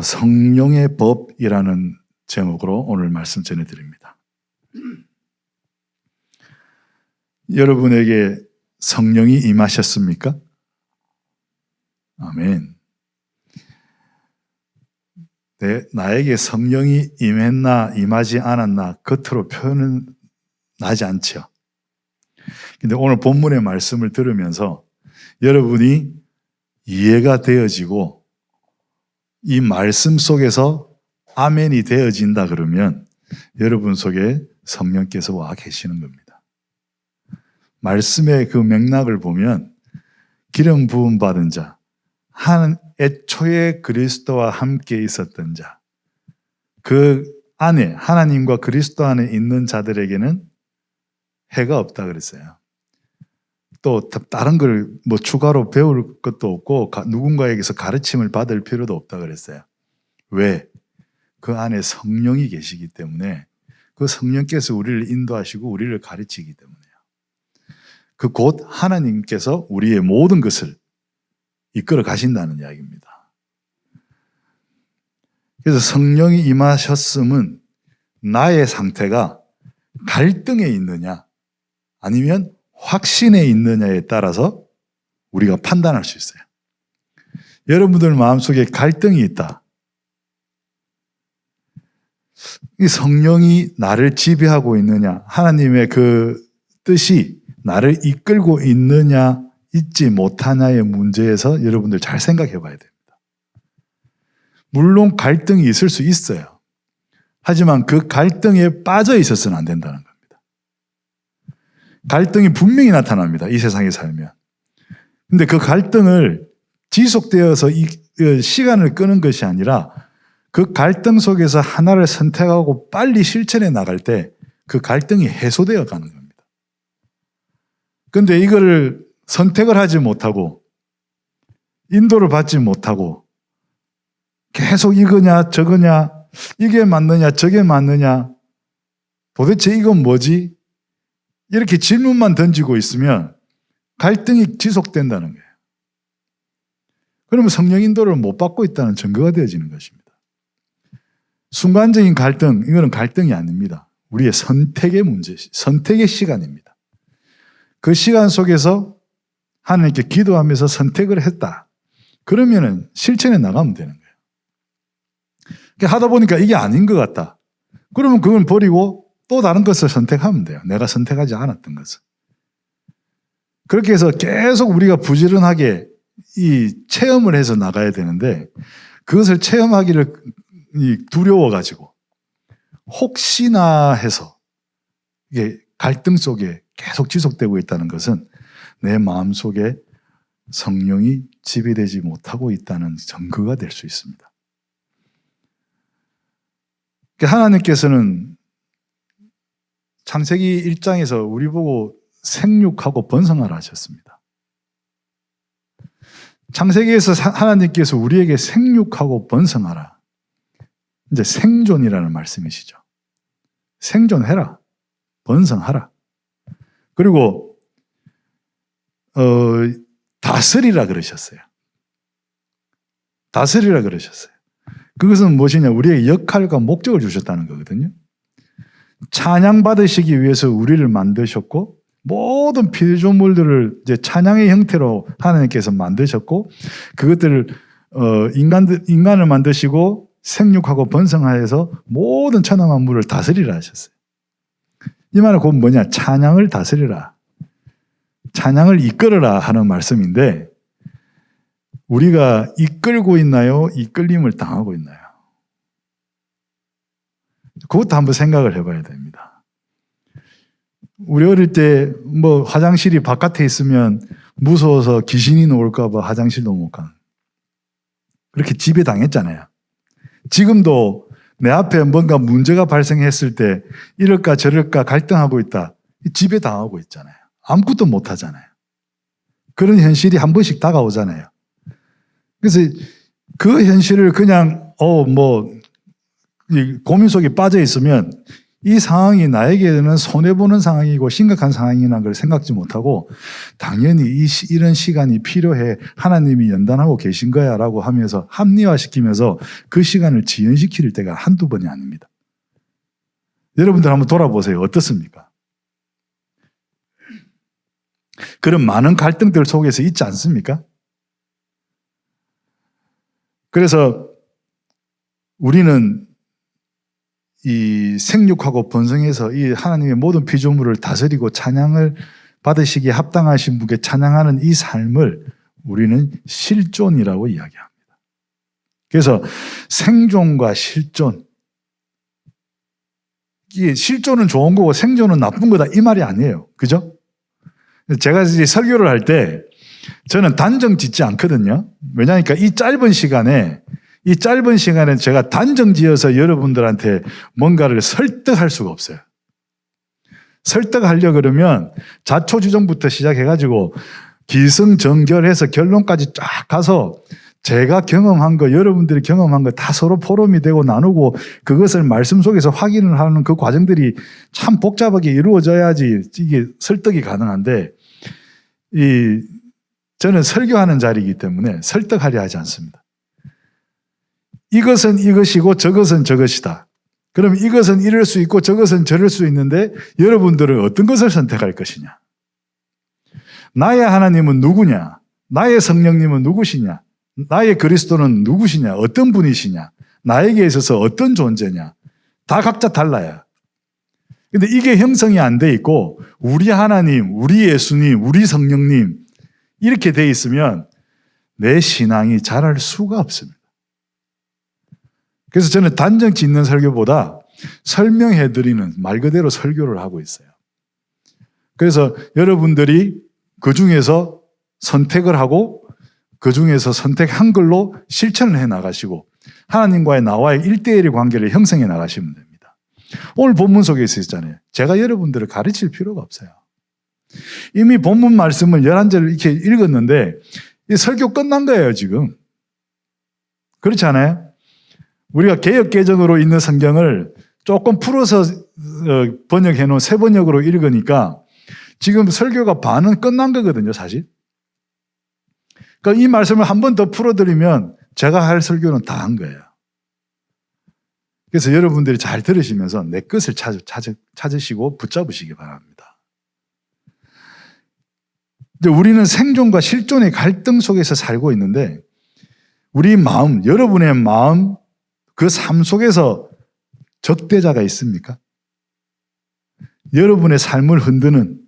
성령의 법이라는 제목으로 오늘 말씀 전해드립니다. 여러분에게 성령이 임하셨습니까? 아멘. 나에게 성령이 임했나 임하지 않았나 겉으로 표현은 나지 않죠. 근데 오늘 본문의 말씀을 들으면서 여러분이 이해가 되어지고 이 말씀 속에서 아멘이 되어진다 그러면 여러분 속에 성령께서 와 계시는 겁니다. 말씀의 그 맥락을 보면 기름 부음 받은 자, 애초에 그리스도와 함께 있었던 자, 그 안에 하나님과 그리스도 안에 있는 자들에게는 해가 없다 그랬어요. 또 다른 걸 뭐 추가로 배울 것도 없고 누군가에게서 가르침을 받을 필요도 없다 그랬어요. 왜? 그 안에 성령이 계시기 때문에 그 성령께서 우리를 인도하시고 우리를 가르치기 때문에요. 그 곧 하나님께서 우리의 모든 것을 이끌어 가신다는 이야기입니다. 그래서 성령이 임하셨음은 나의 상태가 갈등에 있느냐 아니면 확신에 있느냐에 따라서 우리가 판단할 수 있어요. 여러분들 마음속에 갈등이 있다. 이 성령이 나를 지배하고 있느냐, 하나님의 그 뜻이 나를 이끌고 있느냐, 있지 못하냐의 문제에서 여러분들 잘 생각해 봐야 됩니다. 물론 갈등이 있을 수 있어요. 하지만 그 갈등에 빠져 있어서는 안 된다는 겁니다. 갈등이 분명히 나타납니다. 이 세상에 살면. 근데 그 갈등을 지속되어서 시간을 끄는 것이 아니라 그 갈등 속에서 하나를 선택하고 빨리 실천해 나갈 때 그 갈등이 해소되어 가는 겁니다. 근데 이거를 선택을 하지 못하고 인도를 받지 못하고 계속 이거냐 저거냐 이게 맞느냐 저게 맞느냐 도대체 이건 뭐지? 이렇게 질문만 던지고 있으면 갈등이 지속된다는 거예요. 그러면 성령 인도를 못 받고 있다는 증거가 되어지는 것입니다. 순간적인 갈등, 이거는 갈등이 아닙니다. 우리의 선택의 문제, 선택의 시간입니다. 그 시간 속에서 하나님께 기도하면서 선택을 했다. 그러면은 실천에 나가면 되는 거예요. 하다 보니까 이게 아닌 것 같다. 그러면 그걸 버리고 또 다른 것을 선택하면 돼요. 내가 선택하지 않았던 것을. 그렇게 해서 계속 우리가 부지런하게 이 체험을 해서 나가야 되는데 그것을 체험하기를 두려워가지고 혹시나 해서 이게 갈등 속에 계속 지속되고 있다는 것은 내 마음속에 성령이 지배되지 못하고 있다는 증거가 될 수 있습니다. 하나님께서는 창세기 1장에서 우리 보고 생육하고 번성하라 하셨습니다. 창세기에서 하나님께서 우리에게 생육하고 번성하라. 이제 생존이라는 말씀이시죠. 생존해라. 번성하라. 그리고 다스리라 그러셨어요. 다스리라 그러셨어요. 그것은 무엇이냐? 우리의 역할과 목적을 주셨다는 거거든요. 찬양받으시기 위해서 우리를 만드셨고 모든 피조물들을 이제 찬양의 형태로 하나님께서 만드셨고 그것들을 인간을 만드시고 생육하고 번성하여서 모든 천하 만물을 다스리라 하셨어요. 이 말은 곧 뭐냐? 찬양을 다스리라. 찬양을 이끌어라 하는 말씀인데 우리가 이끌고 있나요? 이끌림을 당하고 있나요? 그것도 한번 생각을 해봐야 됩니다. 우리 어릴 때 뭐 화장실이 바깥에 있으면 무서워서 귀신이 나올까 봐 화장실도 못 가. 그렇게 지배당했잖아요. 지금도 내 앞에 뭔가 문제가 발생했을 때 이럴까 저럴까 갈등하고 있다. 지배당하고 있잖아요. 아무것도 못 하잖아요. 그런 현실이 한 번씩 다가오잖아요. 그래서 그 현실을 그냥 고민 속에 빠져 있으면 이 상황이 나에게는 손해보는 상황이고 심각한 상황이라는 걸 생각지 못하고 당연히 이런 시간이 필요해 하나님이 연단하고 계신 거야 라고 하면서 합리화시키면서 그 시간을 지연시킬 때가 한두 번이 아닙니다. 여러분들 한번 돌아보세요. 어떻습니까? 그런 많은 갈등들 속에서 있지 않습니까? 그래서 우리는 이 생육하고 번성해서 이 하나님의 모든 피조물을 다스리고 찬양을 받으시기에 합당하신 분께 찬양하는 이 삶을 우리는 실존이라고 이야기합니다. 그래서 생존과 실존, 이게 실존은 좋은 거고 생존은 나쁜 거다 이 말이 아니에요. 그죠? 제가 이제 설교를 할 때 저는 단정 짓지 않거든요. 왜냐하니까 이 짧은 시간에 제가 단정 지어서 여러분들한테 뭔가를 설득할 수가 없어요. 설득하려고 그러면 자초지종부터 시작해가지고 기승전결해서 결론까지 쫙 가서 제가 경험한 거, 여러분들이 경험한 거 다 서로 포럼이 되고 나누고 그것을 말씀 속에서 확인을 하는 그 과정들이 참 복잡하게 이루어져야지 이게 설득이 가능한데 저는 설교하는 자리이기 때문에 설득하려 하지 않습니다. 이것은 이것이고 저것은 저것이다. 그럼 이것은 이럴 수 있고 저것은 저럴 수 있는데 여러분들은 어떤 것을 선택할 것이냐? 나의 하나님은 누구냐? 나의 성령님은 누구시냐? 나의 그리스도는 누구시냐? 어떤 분이시냐? 나에게 있어서 어떤 존재냐? 다 각자 달라요. 근데 이게 형성이 안 돼 있고 우리 하나님, 우리 예수님, 우리 성령님 이렇게 돼 있으면 내 신앙이 자랄 수가 없습니다. 그래서 저는 단정 짓는 설교보다 설명해드리는 말 그대로 설교를 하고 있어요. 그래서 여러분들이 그 중에서 선택을 하고 그 중에서 선택한 걸로 실천을 해 나가시고 하나님과의 나와의 1대1의 관계를 형성해 나가시면 됩니다. 오늘 본문 속에 있었잖아요. 제가 여러분들을 가르칠 필요가 없어요. 이미 본문 말씀을 11절을 이렇게 읽었는데 이 설교 끝난 거예요, 지금. 그렇지 않아요? 우리가 개역개정으로 있는 성경을 조금 풀어서 번역해 놓은 새 번역으로 읽으니까 지금 설교가 반은 끝난 거거든요, 사실. 그러니까 이 말씀을 한 번 더 풀어드리면 제가 할 설교는 다 한 거예요. 그래서 여러분들이 잘 들으시면서 내 것을 찾으시고 붙잡으시기 바랍니다. 이제 우리는 생존과 실존의 갈등 속에서 살고 있는데 우리 마음, 여러분의 마음, 그 삶 속에서 적대자가 있습니까? 여러분의 삶을 흔드는,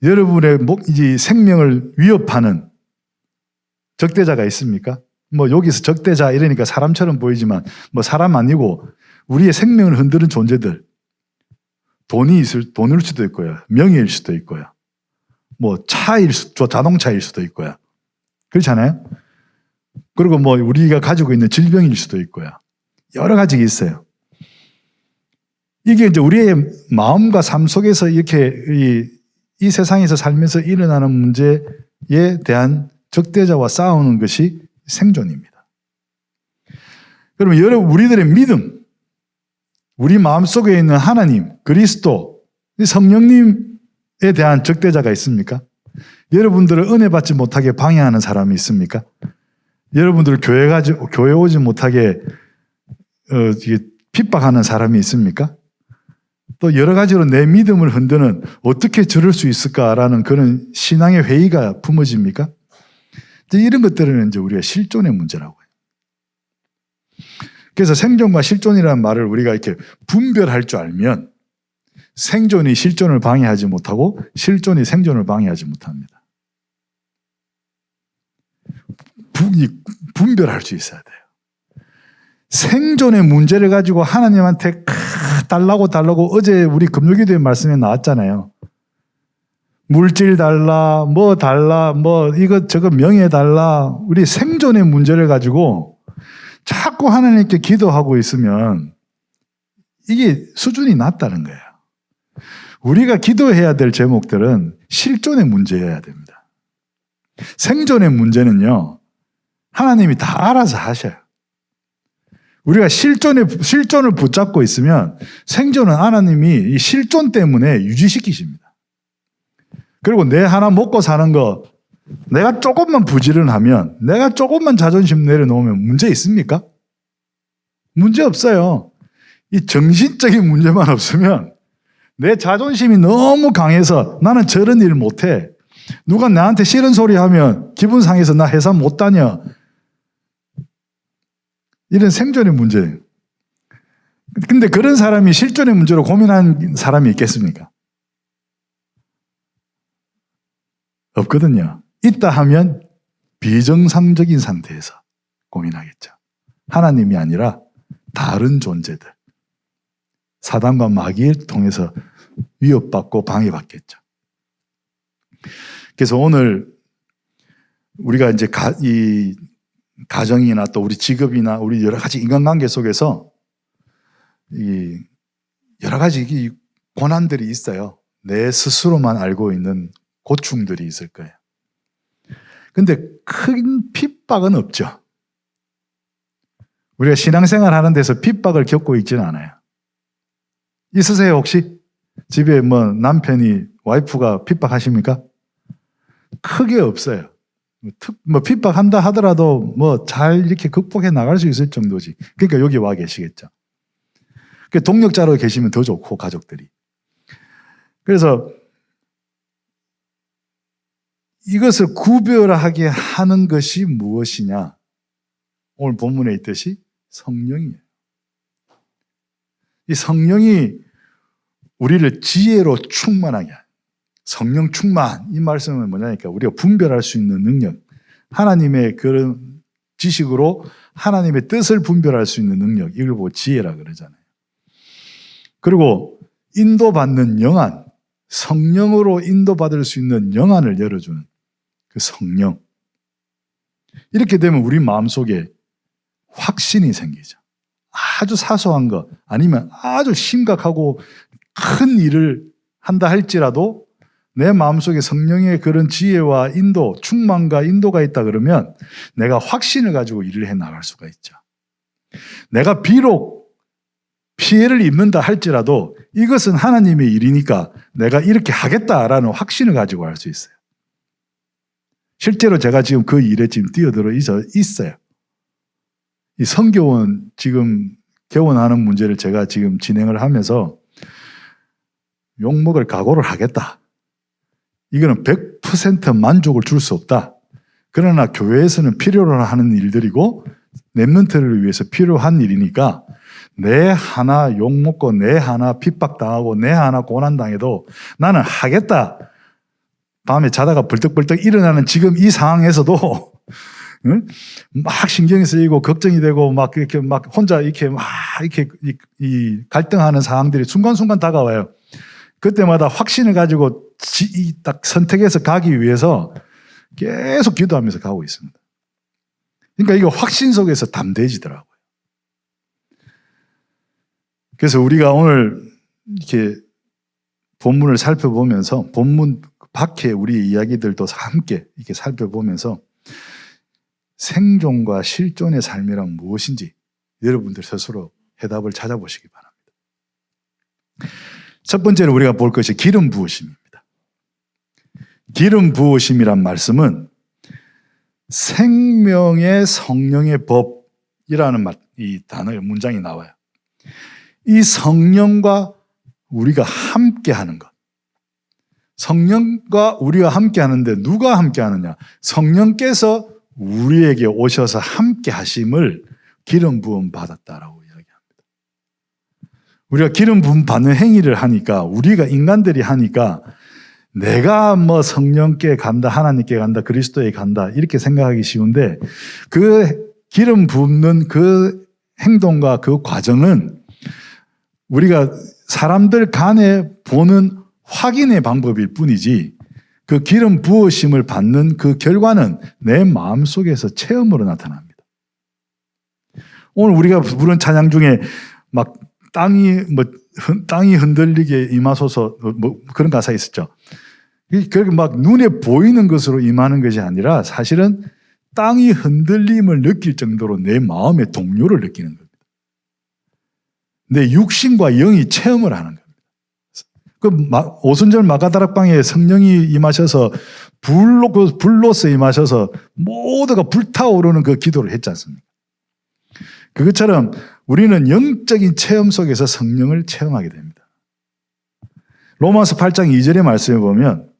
여러분의 생명을 위협하는 적대자가 있습니까? 여기서 적대자 이러니까 사람처럼 보이지만 사람 아니고 우리의 생명을 흔드는 존재들. 돈일 수도 있고요. 명예일 수도 있고요. 자동차일 수도 있고요. 그렇지 않아요? 그리고 우리가 가지고 있는 질병일 수도 있고요. 여러 가지가 있어요. 이게 이제 우리의 마음과 삶 속에서 이렇게 이 세상에서 살면서 일어나는 문제에 대한 적대자와 싸우는 것이 생존입니다. 그러면 우리들의 믿음, 우리 마음속에 있는 하나님, 그리스도, 성령님에 대한 적대자가 있습니까? 여러분들을 은혜 받지 못하게 방해하는 사람이 있습니까? 여러분들을 교회 오지 못하게 핍박하는 사람이 있습니까? 또 여러 가지로 내 믿음을 흔드는 어떻게 저럴 수 있을까라는 그런 신앙의 회의가 품어집니까? 이런 것들은 이제 우리가 실존의 문제라고 해요. 그래서 생존과 실존이라는 말을 우리가 이렇게 분별할 줄 알면 생존이 실존을 방해하지 못하고 실존이 생존을 방해하지 못합니다. 분별할 수 있어야 돼요. 생존의 문제를 가지고 하나님한테 달라고 어제 우리 금요기도의 말씀에 나왔잖아요. 물질 달라, 이것 명예 달라. 우리 생존의 문제를 가지고 자꾸 하나님께 기도하고 있으면 이게 수준이 낮다는 거예요. 우리가 기도해야 될 제목들은 실존의 문제여야 됩니다. 생존의 문제는요, 하나님이 다 알아서 하셔요. 우리가 실존을 붙잡고 있으면 생존은 하나님이 이 실존 때문에 유지시키십니다. 그리고 내 하나 먹고 사는 거 내가 조금만 부지런하면, 내가 조금만 자존심 내려놓으면 문제 있습니까? 문제 없어요. 이 정신적인 문제만 없으면 내 자존심이 너무 강해서 나는 저런 일 못해. 누가 나한테 싫은 소리 하면 기분 상해서 나 회사 못 다녀. 이런 생존의 문제예요. 근데 그런 사람이 실존의 문제로 고민하는 사람이 있겠습니까? 없거든요. 있다 하면 비정상적인 상태에서 고민하겠죠. 하나님이 아니라 다른 존재들, 사단과 마귀를 통해서 위협받고 방해받겠죠. 그래서 오늘 우리가 이제 이 가정이나 또 우리 직업이나 우리 여러 가지 인간관계 속에서 이 여러 가지 이 고난들이 있어요. 내 스스로만 알고 있는 고충들이 있을 거예요. 근데 큰 핍박은 없죠. 우리가 신앙생활 하는 데서 핍박을 겪고 있지는 않아요. 있으세요, 혹시? 집에 뭐 남편이, 와이프가 핍박하십니까? 크게 없어요. 뭐 핍박한다 하더라도 뭐 잘 이렇게 극복해 나갈 수 있을 정도지. 그러니까 여기 와 계시겠죠. 동력자로 계시면 더 좋고, 가족들이. 그래서 이것을 구별하게 하는 것이 무엇이냐? 오늘 본문에 있듯이 성령이에요. 이 성령이 우리를 지혜로 충만하게 하는, 성령 충만, 이 말씀은 뭐냐니까 우리가 분별할 수 있는 능력, 하나님의 그런 지식으로 하나님의 뜻을 분별할 수 있는 능력, 이걸 보고 지혜라 그러잖아요. 그리고 인도받는 영안, 성령으로 인도받을 수 있는 영안을 열어주는 그 성령. 이렇게 되면 우리 마음속에 확신이 생기죠. 아주 사소한 것 아니면 아주 심각하고 큰 일을 한다 할지라도 내 마음속에 성령의 그런 지혜와 인도, 충만과 인도가 있다 그러면 내가 확신을 가지고 일을 해 나갈 수가 있죠. 내가 비록 피해를 입는다 할지라도 이것은 하나님의 일이니까 내가 이렇게 하겠다라는 확신을 가지고 할 수 있어요. 실제로 제가 지금 그 일에 지금 뛰어들어 있어요. 이 성교원 지금 개원하는 문제를 제가 지금 진행을 하면서 욕먹을 각오를 하겠다. 이거는 100% 만족을 줄 수 없다. 그러나 교회에서는 필요로 하는 일들이고 랩런트를 위해서 필요한 일이니까 내 하나 욕먹고 내 하나 핍박당하고 내 하나 고난당해도 나는 하겠다. 밤에 자다가 벌떡벌떡 일어나는 지금 이 상황에서도 응? 막 신경이 쓰이고 걱정이 되고 막 이렇게 막 혼자 이렇게 막 이렇게 이 갈등하는 상황들이 순간순간 다가와요. 그때마다 확신을 가지고 딱 선택해서 가기 위해서 계속 기도하면서 가고 있습니다. 그러니까 이거 확신 속에서 담대해지더라고요. 그래서 우리가 오늘 이렇게 본문을 살펴보면서 본문 밖에 우리 이야기들도 함께 이렇게 살펴보면서 생존과 실존의 삶이란 무엇인지 여러분들 스스로 해답을 찾아보시기 바랍니다. 첫 번째로 우리가 볼 것이 기름 부으심입니다. 기름 부으심이란 말씀은 생명의 성령의 법이라는 이 단어의 문장이 나와요. 이 성령과 우리가 함께 하는 것. 성령과 우리와 함께 하는데 누가 함께 하느냐? 성령께서 우리에게 오셔서 함께 하심을 기름 부음 받았다라고 이야기합니다. 우리가 기름 부음 받는 행위를 하니까, 우리가 인간들이 하니까 내가 뭐 성령께 간다, 하나님께 간다, 그리스도에 간다 이렇게 생각하기 쉬운데 그 기름 붓는 그 행동과 그 과정은 우리가 사람들 간에 보는 확인의 방법일 뿐이지 그 기름 부으심을 받는 그 결과는 내 마음속에서 체험으로 나타납니다. 오늘 우리가 부른 찬양 중에 막 땅이 흔들리게 임하소서 뭐 그런 가사 있었죠. 그렇게 막 눈에 보이는 것으로 임하는 것이 아니라 사실은 땅이 흔들림을 느낄 정도로 내 마음의 동요를 느끼는 겁니다. 내 육신과 영이 체험을 하는 겁니다. 그 오순절 마가다락방에 성령이 임하셔서 불로서 임하셔서 모두가 불타오르는 그 기도를 했지 않습니까? 그것처럼 우리는 영적인 체험 속에서 성령을 체험하게 됩니다. 로마서 8장 2절의 말씀에 보면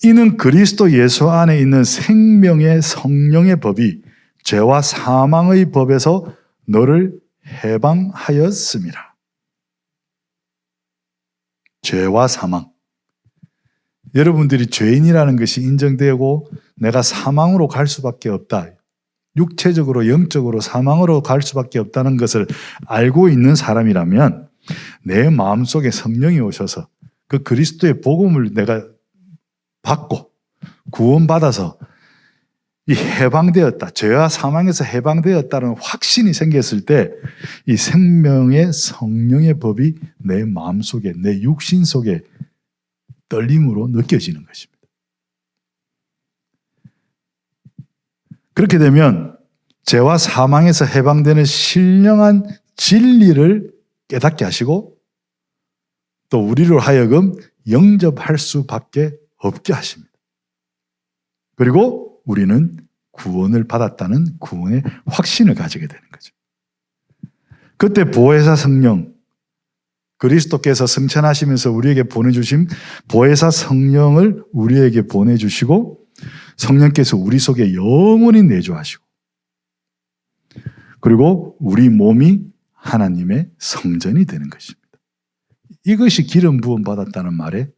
이는 그리스도 예수 안에 있는 생명의 성령의 법이 죄와 사망의 법에서 너를 해방하였음이라. 죄와 사망. 여러분들이 죄인이라는 것이 인정되고 내가 사망으로 갈 수밖에 없다. 육체적으로 영적으로 사망으로 갈 수밖에 없다는 것을 알고 있는 사람이라면 내 마음속에 성령이 오셔서 그 그리스도의 복음을 내가 받고 구원받아서 이 해방되었다. 죄와 사망에서 해방되었다는 확신이 생겼을 때 이 생명의 성령의 법이 내 마음속에 내 육신 속에 떨림으로 느껴지는 것입니다. 그렇게 되면 죄와 사망에서 해방되는 신령한 진리를 깨닫게 하시고 또 우리로 하여금 영접할 수밖에 없게 하십니다. 그리고 우리는 구원을 받았다는 구원의 확신을 가지게 되는 거죠. 그때 보혜사 성령, 그리스도께서 승천하시면서 우리에게 보내주신 보혜사 성령을 우리에게 보내주시고 성령께서 우리 속에 영원히 내주하시고 그리고 우리 몸이 하나님의 성전이 되는 것입니다. 이것이 기름 부음 받았다는 말에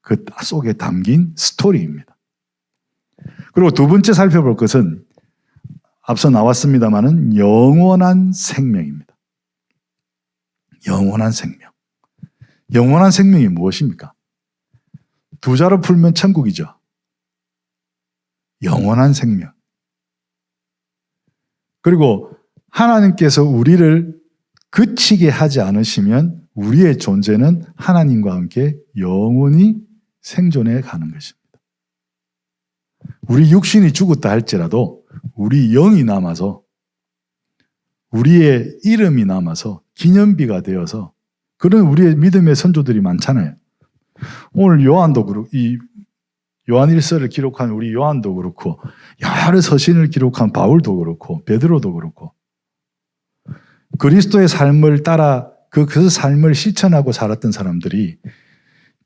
그 속에 담긴 스토리입니다. 그리고 두 번째 살펴볼 것은 앞서 나왔습니다마는 영원한 생명입니다. 영원한 생명. 영원한 생명이 무엇입니까? 두 자로 풀면 천국이죠. 영원한 생명. 그리고 하나님께서 우리를 그치게 하지 않으시면 우리의 존재는 하나님과 함께 영원히 생존해 가는 것입니다. 우리 육신이 죽었다 할지라도 우리 영이 남아서 우리의 이름이 남아서 기념비가 되어서 그런 우리의 믿음의 선조들이 많잖아요. 오늘 요한도 그렇고 이 요한 1서를 기록한 우리 요한도 그렇고 여러 서신을 기록한 바울도 그렇고 베드로도 그렇고 그리스도의 삶을 따라 그 삶을 실천하고 살았던 사람들이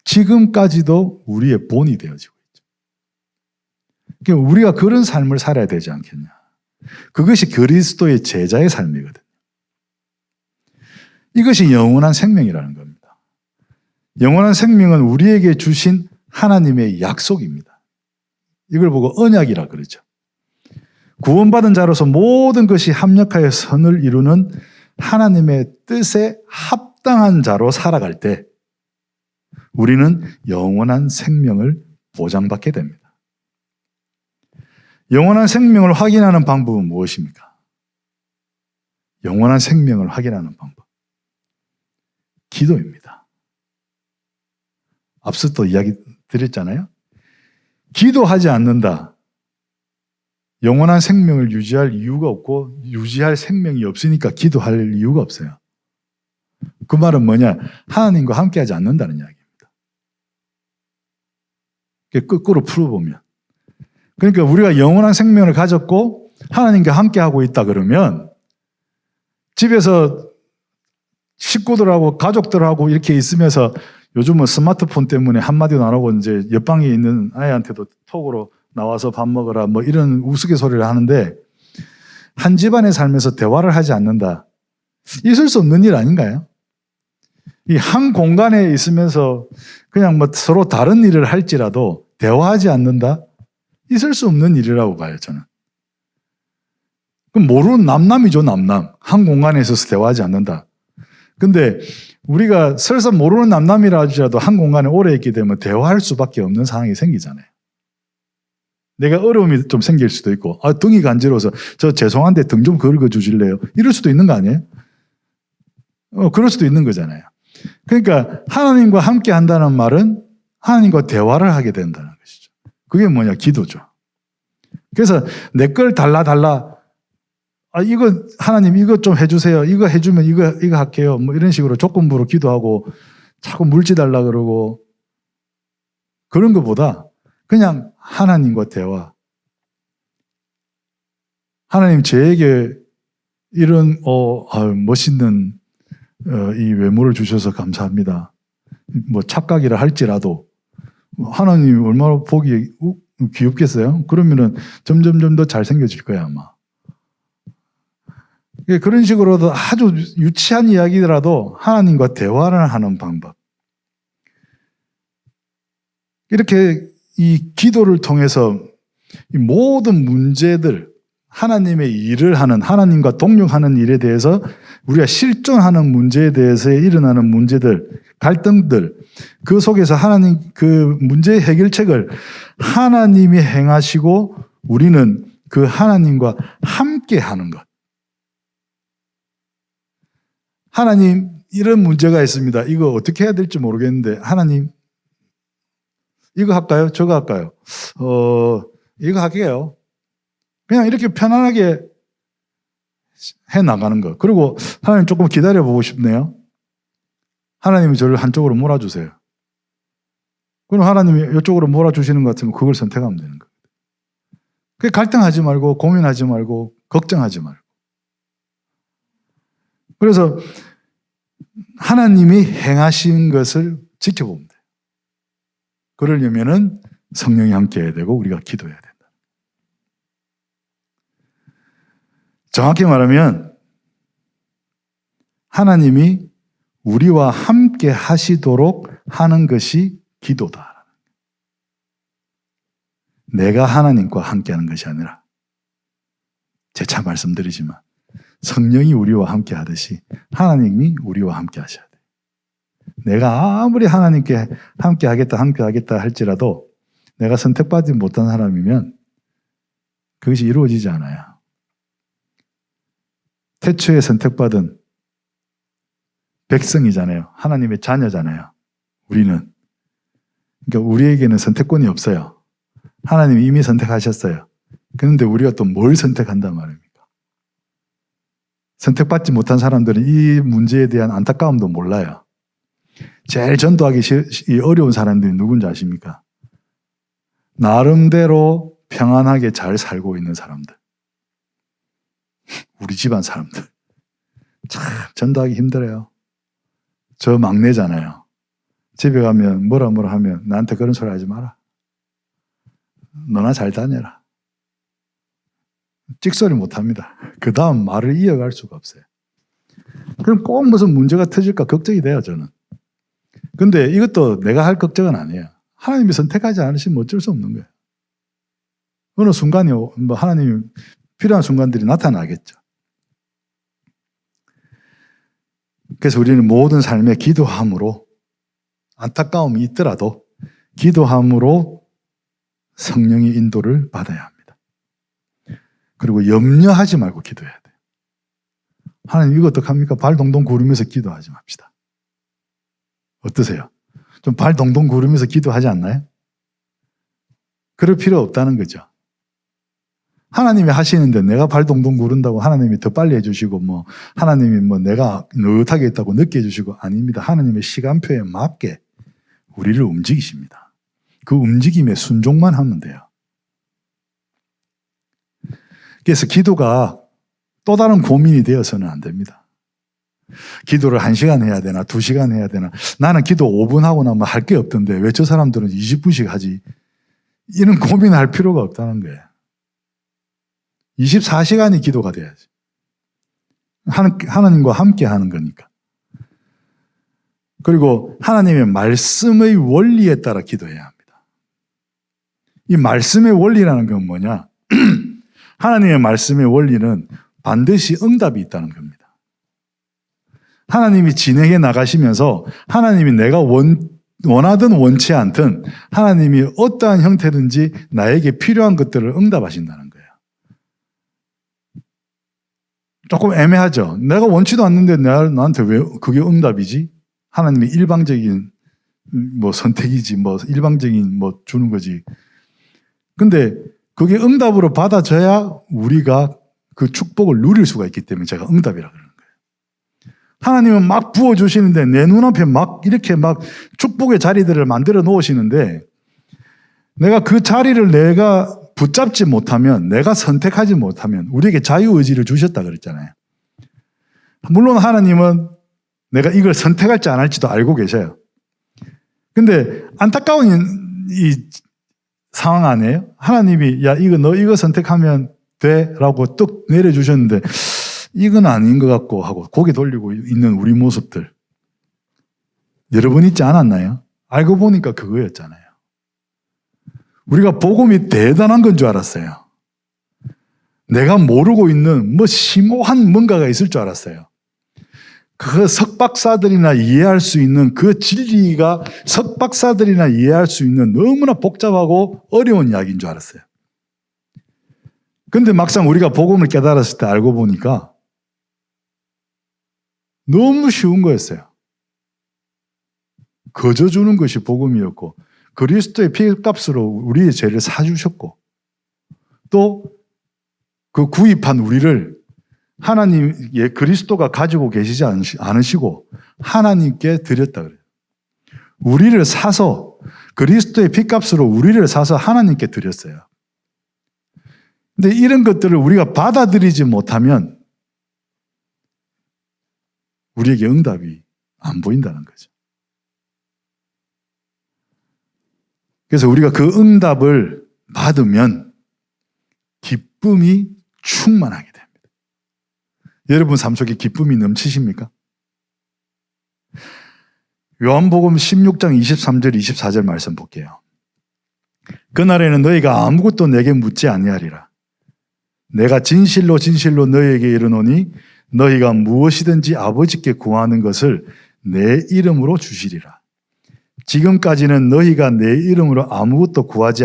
지금까지도 우리의 본이 되어지고 있죠. 그러니까 우리가 그런 삶을 살아야 되지 않겠냐. 그것이 그리스도의 제자의 삶이거든요. 이것이 영원한 생명이라는 겁니다. 영원한 생명은 우리에게 주신 하나님의 약속입니다. 이걸 보고 언약이라 그러죠. 구원받은 자로서 모든 것이 합력하여 선을 이루는 하나님의 뜻에 합당한 자로 살아갈 때 우리는 영원한 생명을 보장받게 됩니다. 영원한 생명을 확인하는 방법은 무엇입니까? 영원한 생명을 확인하는 방법. 기도입니다. 앞서 또 이야기 드렸잖아요. 기도하지 않는다. 영원한 생명을 유지할 이유가 없고 유지할 생명이 없으니까 기도할 이유가 없어요. 그 말은 뭐냐? 하나님과 함께하지 않는다는 이야기입니다. 거꾸로 풀어보면 그러니까 우리가 영원한 생명을 가졌고 하나님과 함께하고 있다 그러면 집에서 식구들하고 가족들하고 이렇게 있으면서 요즘은 스마트폰 때문에 한마디도 안 하고 이제 옆방에 있는 아이한테도 톡으로 나와서 밥 먹어라 뭐 이런 우스갯소리를 하는데 한 집안의 삶에서 대화를 하지 않는다. 있을 수 없는 일 아닌가요? 이 한 공간에 있으면서 그냥 뭐 서로 다른 일을 할지라도 대화하지 않는다? 있을 수 없는 일이라고 봐요, 저는. 그럼 모르는 남남이죠, 남남. 한 공간에 있어서 대화하지 않는다. 근데 우리가 설사 모르는 남남이라 할지라도 한 공간에 오래 있게 되면 대화할 수밖에 없는 상황이 생기잖아요. 내가 어려움이 좀 생길 수도 있고, 등이 간지러워서 저 죄송한데 등 좀 긁어주실래요? 이럴 수도 있는 거 아니에요? 그럴 수도 있는 거잖아요. 그러니까 하나님과 함께 한다는 말은 하나님과 대화를 하게 된다는 것이죠. 그게 뭐냐? 기도죠. 그래서 내 걸 달라 이거 하나님 이거 좀 해주세요. 이거 해주면 이거 할게요. 뭐 이런 식으로 조건부로 기도하고 자꾸 물지 달라 그러고 그런 것보다 그냥 하나님과 대화. 하나님 저에게 이런 멋있는 이 외모를 주셔서 감사합니다. 뭐 착각이라 할지라도 하나님 얼마나 보기 귀엽겠어요? 그러면은 점점 더 잘생겨질 거야 아마. 그런 식으로도 아주 유치한 이야기더라도 하나님과 대화를 하는 방법. 이렇게 이 기도를 통해서 이 모든 문제들, 하나님의 일을 하는, 하나님과 동력하는 일에 대해서 우리가 실존하는 문제에 대해서 일어나는 문제들, 갈등들, 그 속에서 하나님 그 문제의 해결책을 하나님이 행하시고 우리는 그 하나님과 함께 하는 것. 하나님, 이런 문제가 있습니다. 이거 어떻게 해야 될지 모르겠는데, 하나님, 이거 할까요? 저거 할까요? 이거 할게요. 그냥 이렇게 편안하게 해 나가는 거. 그리고 하나님 조금 기다려 보고 싶네요. 하나님이 저를 한쪽으로 몰아주세요. 그럼 하나님이 이쪽으로 몰아주시는 것 같으면 그걸 선택하면 되는 거예요. 그 갈등하지 말고, 고민하지 말고, 걱정하지 말고. 그래서 하나님이 행하신 것을 지켜보면 돼요. 그러려면은 성령이 함께 해야 되고 우리가 기도해야 된다. 정확히 말하면 하나님이 우리와 함께 하시도록 하는 것이 기도다. 내가 하나님과 함께 하는 것이 아니라 재차 말씀드리지만 성령이 우리와 함께 하듯이 하나님이 우리와 함께 하셔야 돼요. 내가 아무리 하나님께 함께 하겠다 할지라도 내가 선택받지 못한 사람이면 그것이 이루어지지 않아요. 태초에 선택받은 백성이잖아요. 하나님의 자녀잖아요. 우리는. 그러니까 우리에게는 선택권이 없어요. 하나님이 이미 선택하셨어요. 그런데 우리가 또 뭘 선택한단 말입니까? 선택받지 못한 사람들은 이 문제에 대한 안타까움도 몰라요. 제일 전도하기 어려운 사람들이 누군지 아십니까? 나름대로 평안하게 잘 살고 있는 사람들. 우리 집안 사람들. 참 전도하기 힘들어요. 저 막내잖아요. 집에 가면 뭐라 하면 나한테 그런 소리 하지 마라. 너나 잘 다녀라. 찍소리 못합니다. 그 다음 말을 이어갈 수가 없어요. 그럼 꼭 무슨 문제가 터질까 걱정이 돼요, 저는. 근데 이것도 내가 할 걱정은 아니에요. 하나님이 선택하지 않으시면 어쩔 수 없는 거예요. 어느 순간이 뭐 하나님이 필요한 순간들이 나타나겠죠. 그래서 우리는 모든 삶에 기도함으로 안타까움이 있더라도 기도함으로 성령의 인도를 받아야 합니다. 그리고 염려하지 말고 기도해야 돼요. 하나님 이거 어떡합니까? 발 동동 구르면서 기도하지 맙시다. 어떠세요? 좀 발 동동 구르면서 기도하지 않나요? 그럴 필요 없다는 거죠. 하나님이 하시는데 내가 발 동동 구른다고 하나님이 더 빨리 해주시고 뭐 하나님이 뭐 내가 느긋하게 있다고 늦게 해주시고 아닙니다. 하나님의 시간표에 맞게 우리를 움직이십니다. 그 움직임에 순종만 하면 돼요. 그래서 기도가 또 다른 고민이 되어서는 안 됩니다. 기도를 1시간 해야 되나 2시간 해야 되나 나는 기도 5분 하고 나면 할 게 없던데 왜 저 사람들은 20분씩 하지 이런 고민할 필요가 없다는 거예요. 24시간이 기도가 돼야지. 하나님과 함께 하는 거니까. 그리고 하나님의 말씀의 원리에 따라 기도해야 합니다. 이 말씀의 원리라는 건 뭐냐? 하나님의 말씀의 원리는 반드시 응답이 있다는 겁니다. 하나님이 진행해 나가시면서 하나님이 내가 원하든 원치 않든 하나님이 어떠한 형태든지 나에게 필요한 것들을 응답하신다는 거예요. 조금 애매하죠. 내가 원치도 않는데 나한테 왜 그게 응답이지? 하나님이 일방적인 뭐 선택이지 뭐 일방적인 뭐 주는 거지. 근데 그게 응답으로 받아져야 우리가 그 축복을 누릴 수가 있기 때문에 제가 응답이라 그러는 거예요. 하나님은 막 부어주시는데 내 눈앞에 막 이렇게 막 축복의 자리들을 만들어 놓으시는데 내가 그 자리를 내가 붙잡지 못하면, 내가 선택하지 못하면 우리에게 자유의지를 주셨다 그랬잖아요. 물론 하나님은 내가 이걸 선택할지 안 할지도 알고 계셔요. 근데 안타까운 이 상황 아니에요? 하나님이 야 이거 너 이거 선택하면 돼? 라고 뚝 내려주셨는데 이건 아닌 것 같고 하고 고개 돌리고 있는 우리 모습들 여러분 있지 않았나요? 알고 보니까 그거였잖아요. 우리가 복음이 대단한 건 줄 알았어요. 내가 모르고 있는 뭐 심오한 뭔가가 있을 줄 알았어요. 그 석박사들이나 이해할 수 있는 그 진리가 석박사들이나 이해할 수 있는 너무나 복잡하고 어려운 이야기인 줄 알았어요. 근데 막상 우리가 복음을 깨달았을 때 알고 보니까 너무 쉬운 거였어요. 거저 주는 것이 복음이었고 그리스도의 피값으로 우리의 죄를 사주셨고 또 그 구입한 우리를 하나님의 그리스도가 가지고 계시지 않으시고 하나님께 드렸다 그래요. 우리를 사서 그리스도의 피값으로 우리를 사서 하나님께 드렸어요. 근데 이런 것들을 우리가 받아들이지 못하면 우리에게 응답이 안 보인다는 거죠. 그래서 우리가 그 응답을 받으면 기쁨이 충만하게 됩니다. 여러분 삶 속에 기쁨이 넘치십니까? 요한복음 16장 23절 24절 말씀 볼게요. 그날에는 너희가 아무것도 내게 묻지 아니하리라. 내가 진실로 진실로 너희에게 이르노니 너희가 무엇이든지 아버지께 구하는 것을 내 이름으로 주시리라. 지금까지는 너희가 내 이름으로 아무것도 구하지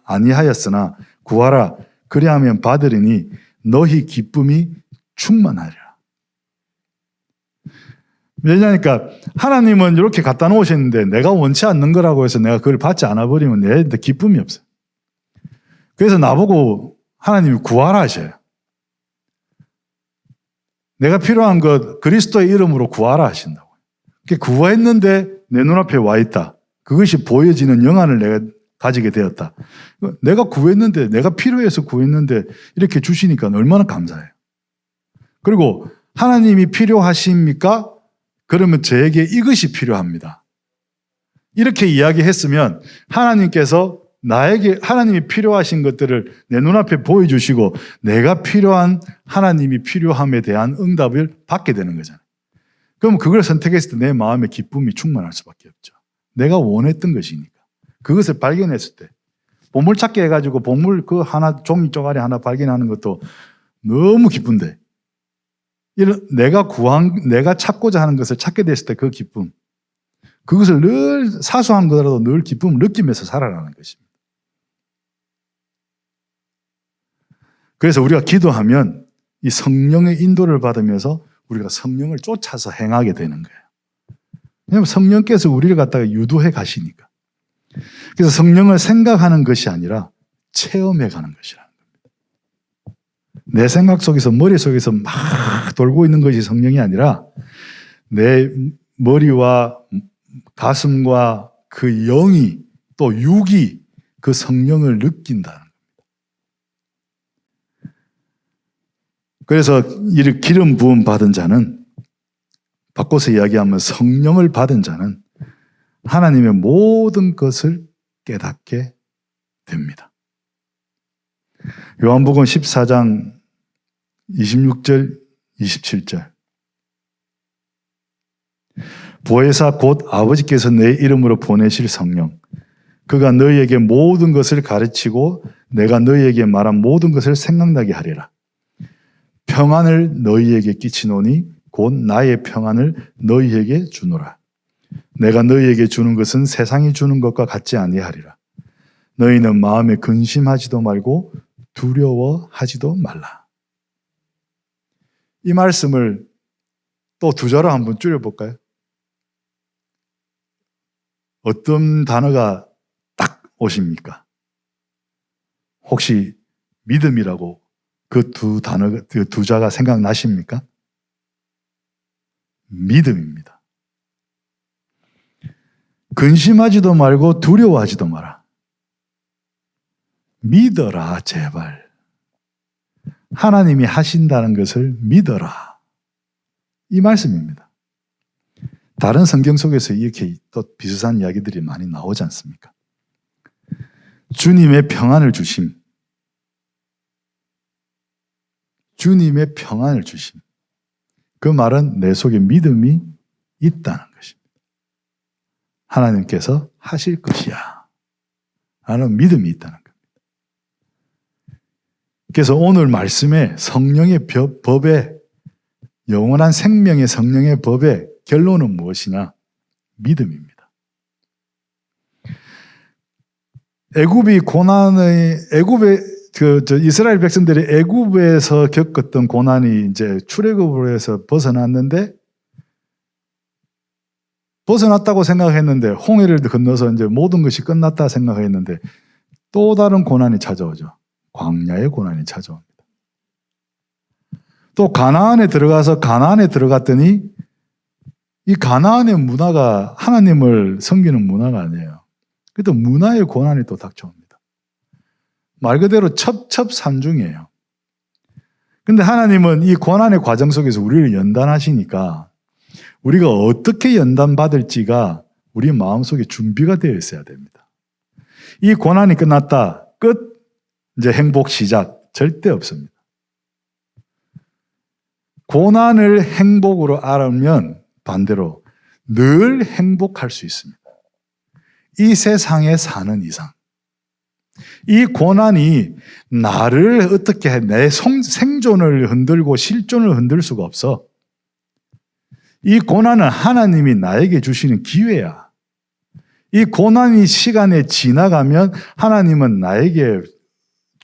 아니하였으나 구하라. 그리하면 받으리니 너희 기쁨이 충만하리라. 왜냐니까 하나님은 이렇게 갖다 놓으셨는데 내가 원치 않는 거라고 해서 내가 그걸 받지 않아 버리면 내 기쁨이 없어요. 그래서 나보고 하나님이 구하라 하셔요. 내가 필요한 것 그리스도의 이름으로 구하라 하신다고. 구했는데 내 눈앞에 와 있다. 그것이 보여지는 영안을 내가 가지게 되었다. 내가 구했는데 내가 필요해서 구했는데 이렇게 주시니까 얼마나 감사해요. 그리고 하나님이 필요하십니까? 그러면 저에게 이것이 필요합니다. 이렇게 이야기했으면 하나님께서 나에게 하나님이 필요하신 것들을 내 눈앞에 보여주시고 내가 필요한 하나님이 필요함에 대한 응답을 받게 되는 거잖아요. 그럼 그걸 선택했을 때 내 마음에 기쁨이 충만할 수밖에 없죠. 내가 원했던 것이니까. 그것을 발견했을 때 보물찾기 해가지고 보물 그 하나 종이 쪼가리 하나 발견하는 것도 너무 기쁜데 내가 찾고자 하는 것을 찾게 됐을 때 그 기쁨 그것을 늘 사소한 거라도 늘 기쁨을 느끼면서 살아가는 것입니다. 그래서 우리가 기도하면 이 성령의 인도를 받으면서 우리가 성령을 쫓아서 행하게 되는 거예요. 왜냐하면 성령께서 우리를 갖다가 유도해 가시니까. 그래서 성령을 생각하는 것이 아니라 체험해 가는 것이라는 겁니다. 내 생각 속에서 머릿속에서 막 돌고 있는 것이 성령이 아니라 내 머리와 가슴과 그 영이 또 육이 그 성령을 느낀다는 겁니다. 그래서 이 기름 부음 받은 자는 바꿔서 이야기하면 성령을 받은 자는 하나님의 모든 것을 깨닫게 됩니다. 요한복음 14장 26절 27절 보혜사 곧 아버지께서 내 이름으로 보내실 성령 그가 너희에게 모든 것을 가르치고 내가 너희에게 말한 모든 것을 생각나게 하리라. 평안을 너희에게 끼치노니 곧 나의 평안을 너희에게 주노라. 내가 너희에게 주는 것은 세상이 주는 것과 같지 아니하리라. 너희는 마음에 근심하지도 말고 두려워하지도 말라. 이 말씀을 또 두 자로 한번 줄여볼까요? 어떤 단어가 딱 오십니까? 혹시 믿음이라고 그 두 단어, 그 두 자가 생각나십니까? 믿음입니다. 근심하지도 말고 두려워하지도 마라. 믿어라, 제발. 하나님이 하신다는 것을 믿어라. 이 말씀입니다. 다른 성경 속에서 이렇게 또 비슷한 이야기들이 많이 나오지 않습니까? 주님의 평안을 주심. 주님의 평안을 주심. 그 말은 내 속에 믿음이 있다는 것입니다. 하나님께서 하실 것이야. 라는 믿음이 있다는 겁니다. 그래서 오늘 말씀에 성령의 법에, 영원한 생명의 성령의 법의 결론은 무엇이냐? 믿음입니다. 이스라엘 백성들이 애굽에서 겪었던 고난이 이제 출애굽으로 해서 벗어났는데, 벗어났다고 생각했는데, 홍해를 건너서 이제 모든 것이 끝났다 생각했는데, 또 다른 고난이 찾아오죠. 광야의 고난이 찾아옵니다. 또 가나안에 들어갔더니 이 가나안의 문화가 하나님을 섬기는 문화가 아니에요. 그래도 문화의 고난이 또 닥쳐옵니다. 말 그대로 첩첩산중이에요. 근데 하나님은 이 고난의 과정 속에서 우리를 연단하시니까 우리가 어떻게 연단받을지가 우리 마음속에 준비가 되어 있어야 됩니다. 이 고난이 끝났다. 끝. 이제 행복 시작. 절대 없습니다. 고난을 행복으로 알면 반대로 늘 행복할 수 있습니다. 이 세상에 사는 이상. 이 고난이 나를 어떻게 해, 내 생존을 흔들고 실존을 흔들 수가 없어. 이 고난은 하나님이 나에게 주시는 기회야. 이 고난이 시간에 지나가면 하나님은 나에게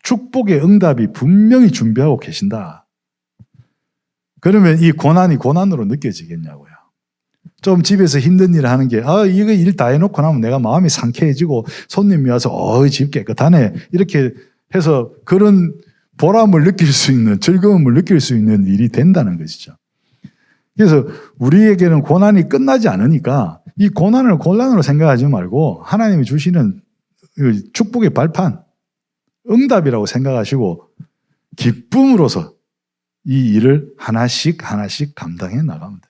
축복의 응답이 분명히 준비하고 계신다. 그러면 이 고난이 고난으로 느껴지겠냐고요. 좀 집에서 힘든 일을 하는 게, 이거 일 다 해놓고 나면 내가 마음이 상쾌해지고 손님이 와서, 집 깨끗하네. 이렇게 해서 그런 보람을 느낄 수 있는, 즐거움을 느낄 수 있는 일이 된다는 것이죠. 그래서 우리에게는 고난이 끝나지 않으니까 이 고난을 곤란으로 생각하지 말고 하나님이 주시는 축복의 발판, 응답이라고 생각하시고 기쁨으로서 이 일을 하나씩 감당해 나가면 됩니다.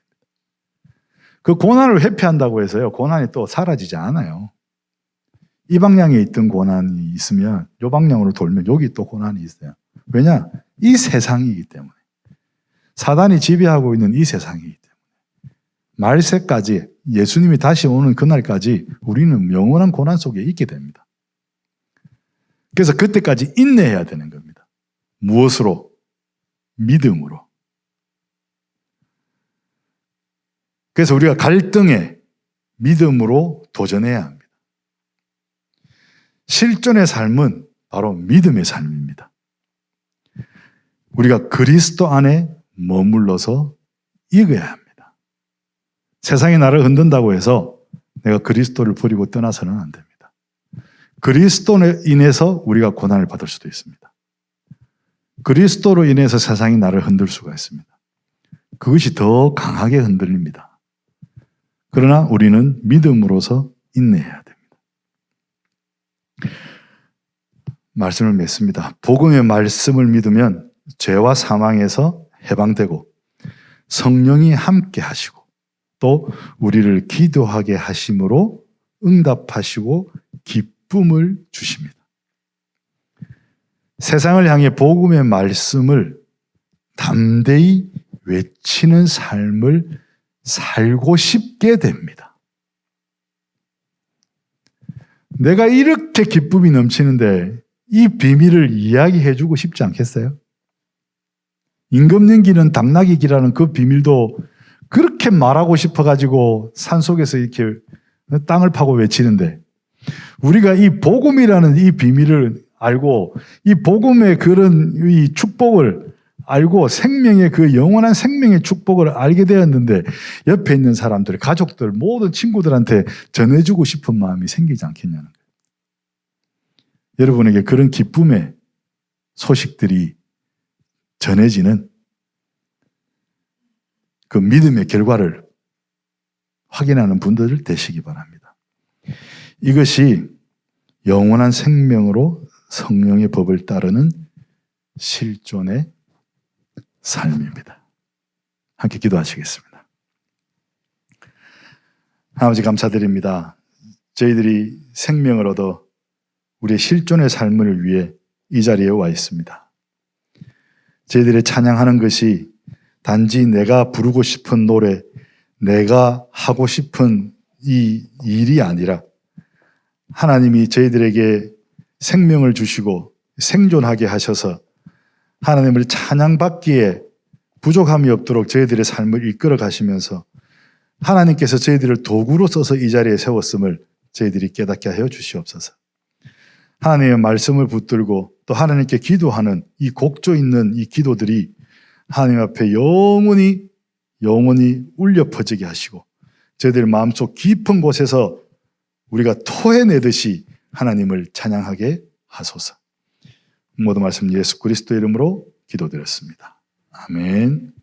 그 고난을 회피한다고 해서요, 고난이 또 사라지지 않아요. 이 방향에 있던 고난이 있으면 이 방향으로 돌면 여기 또 고난이 있어요. 왜냐? 이 세상이기 때문에. 사단이 지배하고 있는 이 세상이기 때문에. 말세까지, 예수님이 다시 오는 그날까지 우리는 영원한 고난 속에 있게 됩니다. 그래서 그때까지 인내해야 되는 겁니다. 무엇으로? 믿음으로. 그래서 우리가 갈등에 믿음으로 도전해야 합니다. 실존의 삶은 바로 믿음의 삶입니다. 우리가 그리스도 안에 머물러서 이겨야 합니다. 세상이 나를 흔든다고 해서 내가 그리스도를 버리고 떠나서는 안 됩니다. 그리스도로 인해서 우리가 고난을 받을 수도 있습니다. 그리스도로 인해서 세상이 나를 흔들 수가 있습니다. 그것이 더 강하게 흔들립니다. 그러나 우리는 믿음으로서 인내해야 됩니다. 말씀을 맺습니다. 복음의 말씀을 믿으면 죄와 사망에서 해방되고 성령이 함께 하시고 또 우리를 기도하게 하심으로 응답하시고 기쁨을 주십니다. 세상을 향해 복음의 말씀을 담대히 외치는 삶을 살고 싶게 됩니다. 내가 이렇게 기쁨이 넘치는데 이 비밀을 이야기해주고 싶지 않겠어요? 임금님기는 당나귀기라는 그 비밀도 그렇게 말하고 싶어가지고 산속에서 이렇게 땅을 파고 외치는데 우리가 이 복음이라는 이 비밀을 알고 이 복음의 그런 이 축복을 알고 생명의 그 영원한 생명의 축복을 알게 되었는데 옆에 있는 사람들, 가족들, 모든 친구들한테 전해주고 싶은 마음이 생기지 않겠냐는 거예요. 여러분에게 그런 기쁨의 소식들이 전해지는 그 믿음의 결과를 확인하는 분들 되시기 바랍니다. 이것이 영원한 생명으로 성령의 법을 따르는 실존의 삶입니다. 함께 기도하시겠습니다. 아버지 감사드립니다. 저희들이 생명을 얻어 우리의 실존의 삶을 위해 이 자리에 와 있습니다. 저희들의 찬양하는 것이 단지 내가 부르고 싶은 노래, 내가 하고 싶은 이 일이 아니라 하나님이 저희들에게 생명을 주시고 생존하게 하셔서 하나님을 찬양받기에 부족함이 없도록 저희들의 삶을 이끌어 가시면서 하나님께서 저희들을 도구로 써서 이 자리에 세웠음을 저희들이 깨닫게 하여 주시옵소서. 하나님의 말씀을 붙들고 또 하나님께 기도하는 이 곡조 있는 이 기도들이 하나님 앞에 영원히 울려 퍼지게 하시고 저희들 마음속 깊은 곳에서 우리가 토해내듯이 하나님을 찬양하게 하소서. 모든 말씀 예수 그리스도의 이름으로 기도드렸습니다. 아멘.